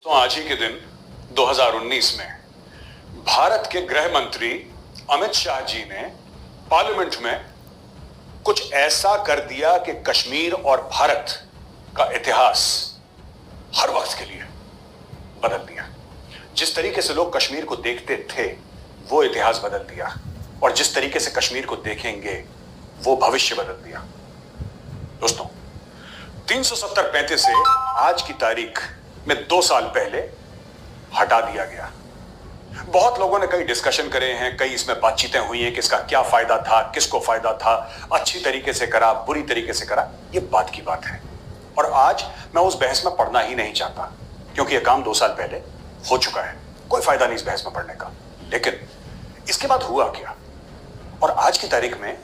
तो आज ही के दिन 2019 में भारत के गृह मंत्री अमित शाह जी ने पार्लियामेंट में कुछ ऐसा कर दिया कि कश्मीर और भारत का इतिहास हर वक्त के लिए बदल दिया। जिस तरीके से लोग कश्मीर को देखते थे वो इतिहास बदल दिया, और जिस तरीके से कश्मीर को देखेंगे वो भविष्य बदल दिया। दोस्तों, 370-35 से आज की तारीख में 2 साल पहले हटा दिया गया। बहुत लोगों ने कई डिस्कशन करे हैं, कई इसमें बातचीतें हुई हैं कि इसका क्या फायदा था, किसको फायदा था, अच्छी तरीके से करा, बुरी तरीके से करा, ये बात की बात है। और आज मैं उस बहस में पढ़ना ही नहीं चाहता, क्योंकि यह काम 2 साल पहले हो चुका है। कोई फायदा नहीं इस बहस में पढ़ने का। लेकिन इसके बाद हुआ क्या, और आज की तारीख में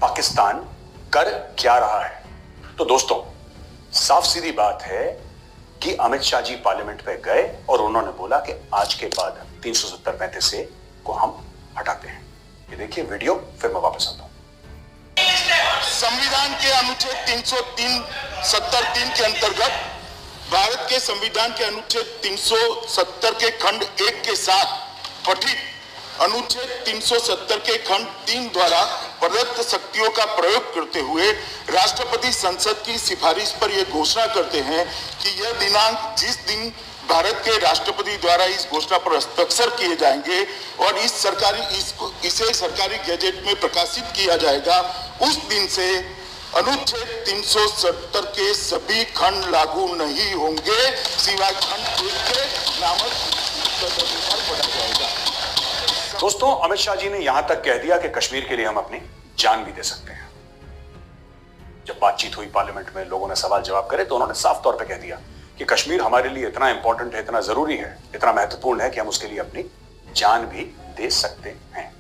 पाकिस्तान कर क्या रहा है? तो दोस्तों, साफ सीधी बात है कि अमित शाह जी पार्लियामेंट पे गए और उन्होंने बोला कि आज के बाद 370-35 से को हम हटाते हैं। ये देखिए वीडियो, फिर मैं वापस आता हूं। संविधान के अनुच्छेद 373 के अंतर्गत भारत के संविधान के अनुच्छेद 370 के खंड 1 के साथ पठित अनुच्छेद 370 के खंड 3 द्वारा प्रदत्त शक्तियों का प्रयोग करते हुए राष्ट्रपति संसद की सिफारिश पर यह घोषणा करते हैं कि यह दिनांक जिस दिन भारत के राष्ट्रपति द्वारा इस घोषणा पर हस्ताक्षर किए जाएंगे और इसे सरकारी गैजेट में प्रकाशित किया जाएगा, उस दिन से अनुच्छेद 370 के सभी खंड लागू नहीं होंगे, सिवाय खंड 1 के नामक पढ़ा जाएगा। दोस्तों, अमित शाह जी ने यहां तक कह दिया कि कश्मीर के लिए हम अपनी जान भी दे सकते हैं। जब बातचीत हुई पार्लियामेंट में, लोगों ने सवाल जवाब करे तो उन्होंने साफ तौर पे कह दिया कि कश्मीर हमारे लिए इतना इंपॉर्टेंट है, इतना जरूरी है, इतना महत्वपूर्ण है कि हम उसके लिए अपनी जान भी दे सकते हैं।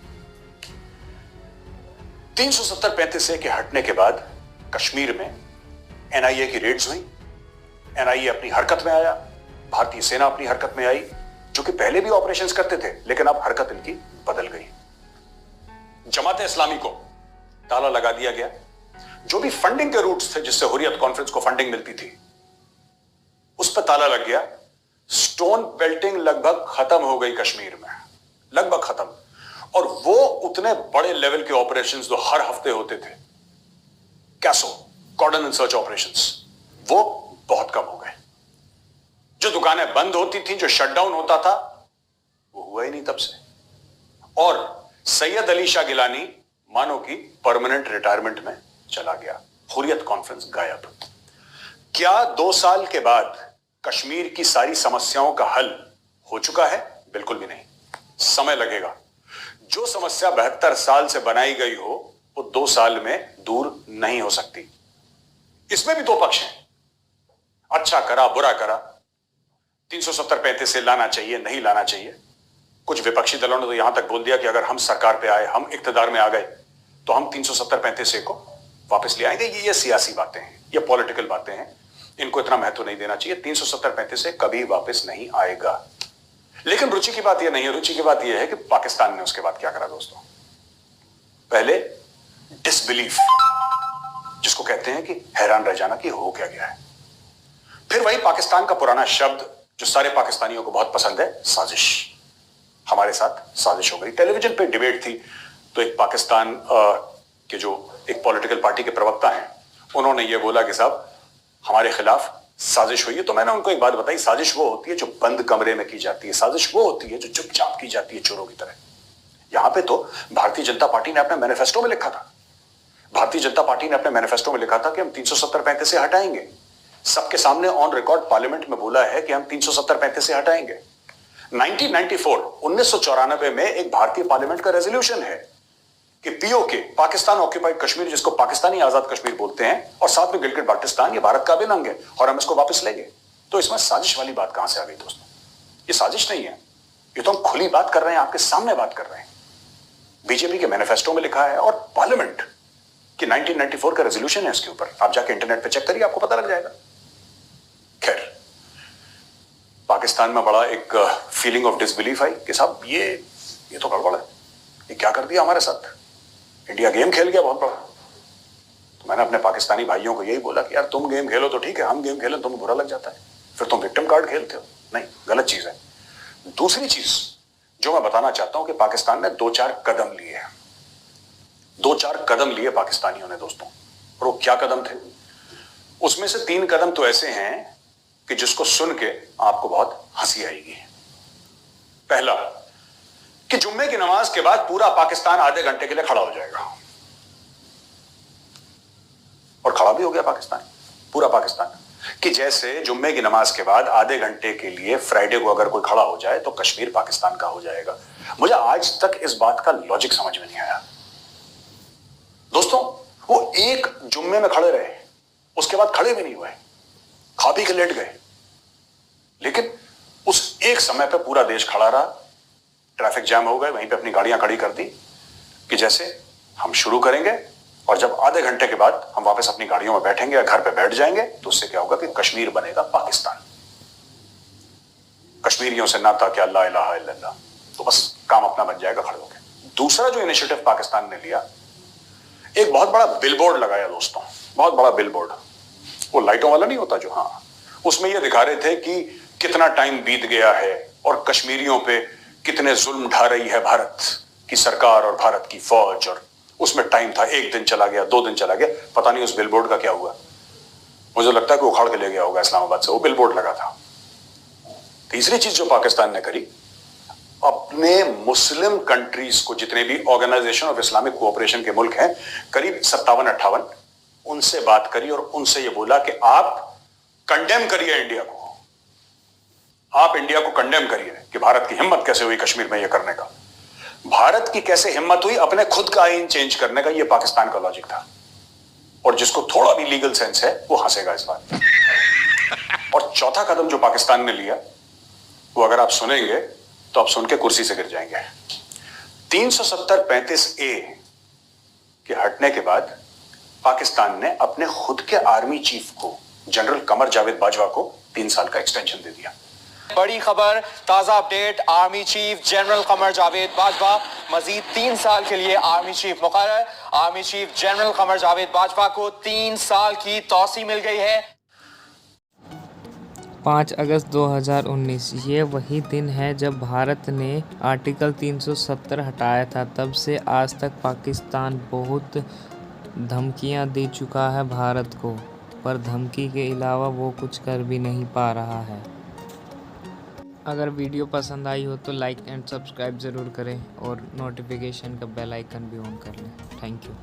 370-35 से के हटने के बाद कश्मीर में एनआईए की रेड्स हुई, एनआईए अपनी हरकत में आया, भारतीय सेना अपनी हरकत में आई, जो कि पहले भी ऑपरेशंस करते थे, लेकिन अब हरकत इनकी बदल गई। जमाते इस्लामी को ताला लगा दिया गया। जो भी फंडिंग के रूट्स थे जिससे हुर्रियत कॉन्फ्रेंस को फंडिंग मिलती थी, उस पर ताला लग गया। स्टोन बेल्टिंग लगभग खत्म हो गई कश्मीर में, लगभग खत्म। और वो उतने बड़े लेवल के ऑपरेशंस जो हर हफ्ते होते थे, कैसो, कॉर्डन एंड सर्च ऑपरेशंस, वो बहुत कम हो गए। जो दुकानें बंद होती थी, जो शटडाउन होता था, वो हुआ ही नहीं तब से। और सैयद अली शाह गिलानी मानो की परमानेंट रिटायरमेंट में चला गया। हुर्रियत कॉन्फ्रेंस गायब। क्या 2 साल के बाद कश्मीर की सारी समस्याओं का हल हो चुका है? बिल्कुल भी नहीं, समय लगेगा। जो समस्या 72 साल से बनाई गई हो, वो 2 साल में दूर नहीं हो सकती। इसमें भी 2 पक्ष हैं, अच्छा करा, बुरा करा, 370-35 से लाना चाहिए, नहीं लाना चाहिए। कुछ विपक्षी दलों ने तो यहां तक बोल दिया कि अगर हम सरकार पे आए, हम इक्तदार में आ गए, तो हम 370-35 को वापस ले आएंगे। ये सियासी बातें हैं, ये पॉलिटिकल बातें हैं, इनको इतना महत्व नहीं देना चाहिए। 370-35 कभी वापस नहीं आएगा। लेकिन रुचि की बात यह नहीं है, रुचि की बात यह है कि पाकिस्तान ने उसके बाद क्या करा। दोस्तों, पहले डिसबिलीफ, जिसको कहते हैं कि हैरान रह जाना कि हो क्या गया है। फिर वही पाकिस्तान का पुराना शब्द जो सारे पाकिस्तानियों को बहुत पसंद है, साजिश। हमारे साथ साजिश हो गई। टेलीविजन पे डिबेट थी, तो एक पाकिस्तान के जो एक पॉलिटिकल पार्टी के प्रवक्ता हैं, उन्होंने ये बोला कि साहब हमारे खिलाफ साजिश हुई है। तो मैंने उनको एक बात बताई, साजिश वो होती है जो बंद कमरे में की जाती है, साजिश वो होती है जो चुपचाप की जाती है, चोरों की तरह। यहां पे तो भारतीय जनता पार्टी ने अपने मैनिफेस्टो में लिखा था, भारतीय जनता पार्टी ने अपने मैनिफेस्टो में लिखा था कि हम 370-35 से हटाएंगे। सबके सामने ऑन रिकॉर्ड पार्लियामेंट में बोला है कि हम 370-35 से हटाएंगे। 1994 में एक भारतीय पार्लियामेंट का रेजोल्यूशन है कि पीओके, पाकिस्तान ऑक्यूपाइड कश्मीर, जिसको पाकिस्तानी आजाद कश्मीर बोलते हैं, और साथ में गिलगिट बाल्टिस्तान, ये भारत का अभिन्न अंग है और हम इसको वापस लेंगे। तो इसमें साजिश वाली बात कहां से आ गई? दोस्तों, ये साजिश नहीं है, ये तो हम खुली बात कर रहे हैं, आपके सामने बात कर रहे हैं। बीजेपी के मैनिफेस्टो में लिखा है और पार्लियामेंट की 1994 का रेजोल्यूशन है इसके ऊपर। आप जाके इंटरनेट पे चेक करिए, आपको पता लग जाएगा। खैर, पाकिस्तान में बड़ा एक फीलिंग ऑफ डिसबिलीफ आई कि साहब ये तो गड़बड़ है, ये क्या कर दिया हमारे साथ, इंडिया गेम खेल गया बहुत बड़ा। तो मैंने अपने पाकिस्तानी भाइयों को यही बोला कि यार तुम गेम खेलो तो ठीक है, हम गेम खेलें तुम्हें बुरा लग जाता है, फिर तुम विक्टिम कार्ड खेलते हो। नहीं, गलत चीज है। दूसरी चीज जो मैं बताना चाहता हूं कि पाकिस्तान ने 2-4 कदम लिए हैं। 2-4 कदम लिए पाकिस्तानियों ने दोस्तों, और वो क्या कदम थे? उसमें से 3 कदम तो ऐसे हैं कि जिसको सुन के आपको बहुत हंसी आएगी। पहला, कि जुम्मे की नमाज के बाद पूरा पाकिस्तान आधे घंटे के लिए खड़ा हो जाएगा, और खड़ा भी हो गया पाकिस्तान, पूरा पाकिस्तान। कि जैसे जुम्मे की नमाज के बाद आधे घंटे के लिए फ्राइडे को अगर कोई खड़ा हो जाए तो कश्मीर पाकिस्तान का हो जाएगा। मुझे आज तक इस बात का लॉजिक समझ में नहीं आया दोस्तों। वो एक जुम्मे में खड़े रहे, उसके बाद खड़े भी नहीं हुए, खा पी के लेट गए, लेकिन उस एक समय पे पूरा देश खड़ा रहा। ट्रैफिक जैम हो गए, वहीं पे अपनी गाड़ियां खड़ी कर दी कि जैसे हम शुरू करेंगे और जब आधे घंटे के बाद हम वापस अपनी गाड़ियों में बैठेंगे या घर पे बैठ जाएंगे तो उससे क्या होगा कि कश्मीर बनेगा पाकिस्तान। कश्मीरियों से नाता क्या ला इलाहा इल्लल्लाह, तो बस काम अपना बन जाएगा खड़े होकर। दूसरा जो इनिशिएटिव पाकिस्तान ने लिया, एक बहुत बड़ा बिलबोर्ड लगाया दोस्तों, बहुत बड़ा बिलबोर्ड, वो लाइटों वाला नहीं होता जो, हाँ, उसमें ये दिखा रहे थे कि कितना टाइम बीत गया है और कश्मीरियों पे कितने जुल्म ढा रही है भारत की सरकार और भारत की फौज। और उसमें टाइम था, 1 दिन चला गया, 2 दिन चला गया, पता नहीं उस बिलबोर्ड का क्या हुआ। मुझे लगता है कि उखाड़ के ले गया होगा इस्लामाबाद से, वो बिलबोर्ड लगा था। तीसरी चीज जो पाकिस्तान ने करी, अपने मुस्लिम कंट्रीज को, जितने भी ऑर्गेनाइजेशन ऑफ इस्लामिक कोऑपरेशन के मुल्क हैं, करीब 57-58, उनसे बात करी और उनसे ये बोला कि आप कंडेम करिए इंडिया को, आप इंडिया को कंडेम करिए कि भारत की हिम्मत कैसे हुई कश्मीर में यह करने का, भारत की कैसे हिम्मत हुई अपने खुद का आईन चेंज करने का। यह पाकिस्तान का लॉजिक था, और जिसको थोड़ा भी लीगल सेंस है वो हंसेगा इस बात। और चौथा कदम जो पाकिस्तान ने लिया, वो अगर आप सुनेंगे तो आप सुन के कुर्सी से गिर जाएंगे। 370-35A के हटने के बाद पाकिस्तान ने अपने खुद के आर्मी चीफ को, जनरल कमर जावेद बाजवा को 3 साल का एक्सटेंशन दे दिया। बड़ी खबर, ताजा update, army chief general Qamar Javed Bajwa मजीद 3 साल के लिए आर्मी चीफ मुकर्रर। Army chief general Qamar Javed Bajwa को 3 साल की तौसी मिल गई है। 5 अगस्त 2019 ये वही दिन है जब भारत ने आर्टिकल 370 हटाया था। तब से आज तक पाकिस्तान बहुत धमकियां दे चुका है भारत को, पर धमकी के अलावा वो कुछ कर भी नहीं पा रहा है। अगर वीडियो पसंद आई हो तो लाइक एंड सब्सक्राइब ज़रूर करें और नोटिफिकेशन का बेल आइकन भी ऑन कर लें। Thank you.